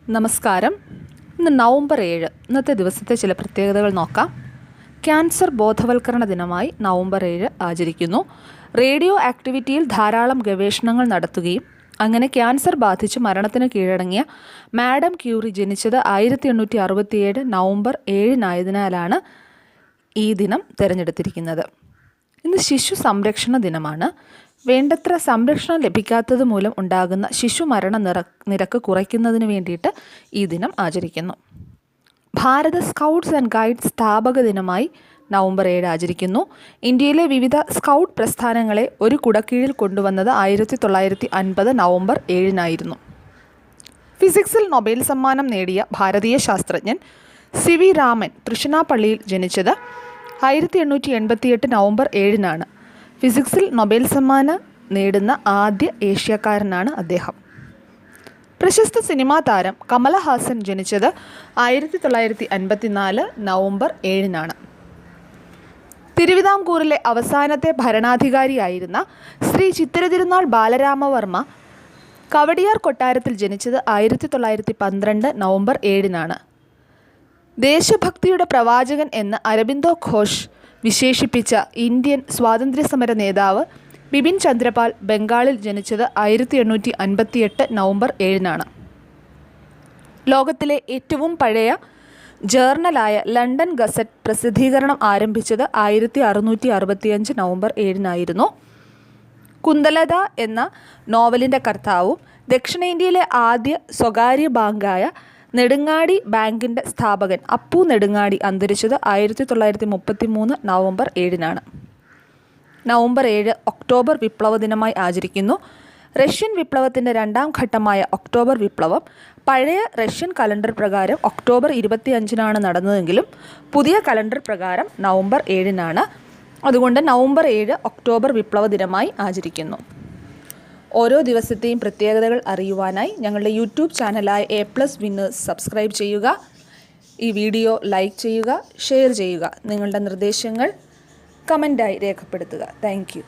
നമസ്കാരം. ഇന്ന് നവംബർ 7 ഇന്നത്തെ ദിവസത്തെ ചില പ്രത്യേകതകൾ നോക്കാം. ക്യാൻസർ ബോധവൽക്കരണ ദിനമായി നവംബർ 7 ആചരിക്കുന്നു. റേഡിയോ ആക്ടിവിറ്റിയിൽ ധാരാളം ഗവേഷണങ്ങൾ നടത്തുകയും അങ്ങനെ ക്യാൻസർ ബാധിച്ച് മരണത്തിന് കീഴടങ്ങിയ മാഡം ക്യൂറി ജനിച്ചത് 1867 നവംബർ 7 ഈ ദിനം തിരഞ്ഞെടുത്തിരിക്കുന്നത്. ഇന്ന് ശിശു സംരക്ഷണ ദിനമാണ്. വേണ്ടത്ര സംരക്ഷണം ലഭിക്കാത്തത് മൂലം ഉണ്ടാകുന്ന ശിശു മരണ നിരക്ക് കുറയ്ക്കുന്നതിന് വേണ്ടിയിട്ട് ഈ ദിനം ആചരിക്കുന്നു. ഭാരത സ്കൗട്ട്സ് ആൻഡ് ഗൈഡ്സ് സ്ഥാപക ദിനമായി നവംബർ 7 ആചരിക്കുന്നു. ഇന്ത്യയിലെ വിവിധ സ്കൗട്ട് പ്രസ്ഥാനങ്ങളെ ഒരു കുടക്കീഴിൽ കൊണ്ടുവന്നത് 1950 നവംബർ 7 ഫിസിക്സിൽ നൊബേൽ സമ്മാനം നേടിയ ഭാരതീയ ശാസ്ത്രജ്ഞൻ CV രാമൻ തൃശ്ശിനാപ്പള്ളിയിൽ ജനിച്ചത് 1888 നവംബർ 7 ഫിസിക്സിൽ നൊബേൽ സമ്മാനം നേടുന്ന ആദ്യ ഏഷ്യക്കാരനാണ് അദ്ദേഹം. പ്രശസ്ത സിനിമാ താരം കമലഹാസൻ ജനിച്ചത് 1954 നവംബർ 7 തിരുവിതാംകൂറിലെ അവസാനത്തെ ഭരണാധികാരിയായിരുന്ന ശ്രീ ചിത്തിരതിരുനാൾ ബാലരാമവർമ്മ കവടിയാർ കൊട്ടാരത്തിൽ ജനിച്ചത് 1912 നവംബർ 7 ദേശഭക്തിയുടെ പ്രവാചകൻ എന്ന് അരബിന്ദോ ഘോഷ് വിശേഷിപ്പിച്ച ഇന്ത്യൻ സ്വാതന്ത്ര്യസമര നേതാവ് ബിപിൻ ചന്ദ്രപാൽ ബംഗാളിൽ ജനിച്ചത് 1858 നവംബർ 7 ലോകത്തിലെ ഏറ്റവും പഴയ ജേർണലായ ലണ്ടൻ ഗസറ്റ് പ്രസിദ്ധീകരണം ആരംഭിച്ചത് 1665 നവംബർ 7 കുന്തലത എന്ന നോവലിൻ്റെ കർത്താവും ദക്ഷിണേന്ത്യയിലെ ആദ്യ സ്വകാര്യ ബാങ്കായ നെടുങ്ങാടി ബാങ്കിൻ്റെ സ്ഥാപകൻ അപ്പു നെടുങ്ങാടി അന്തരിച്ചത് 1933 നവംബർ 7 നവംബർ 7 ഒക്ടോബർ വിപ്ലവ ദിനമായി ആചരിക്കുന്നു. റഷ്യൻ വിപ്ലവത്തിൻ്റെ രണ്ടാം ഘട്ടമായ ഒക്ടോബർ വിപ്ലവം പഴയ റഷ്യൻ കലണ്ടർ പ്രകാരം ഒക്ടോബർ 25 നടന്നതെങ്കിലും പുതിയ കലണ്ടർ പ്രകാരം നവംബർ 7 അതുകൊണ്ട് നവംബർ 7 ഒക്ടോബർ വിപ്ലവ ദിനമായി ആചരിക്കുന്നു. ഓരോ ദിവസത്തെയും പ്രത്യേകതകൾ അറിയുവാനായി ഞങ്ങളുടെ യൂട്യൂബ് ചാനലായ A+ വിന്നേഴ്സ് സബ്സ്ക്രൈബ് ചെയ്യുക. ഈ വീഡിയോ ലൈക്ക് ചെയ്യുക, ഷെയർ ചെയ്യുക. നിങ്ങളുടെ നിർദ്ദേശങ്ങൾ കമൻറ്റായി രേഖപ്പെടുത്തുക. Thank you.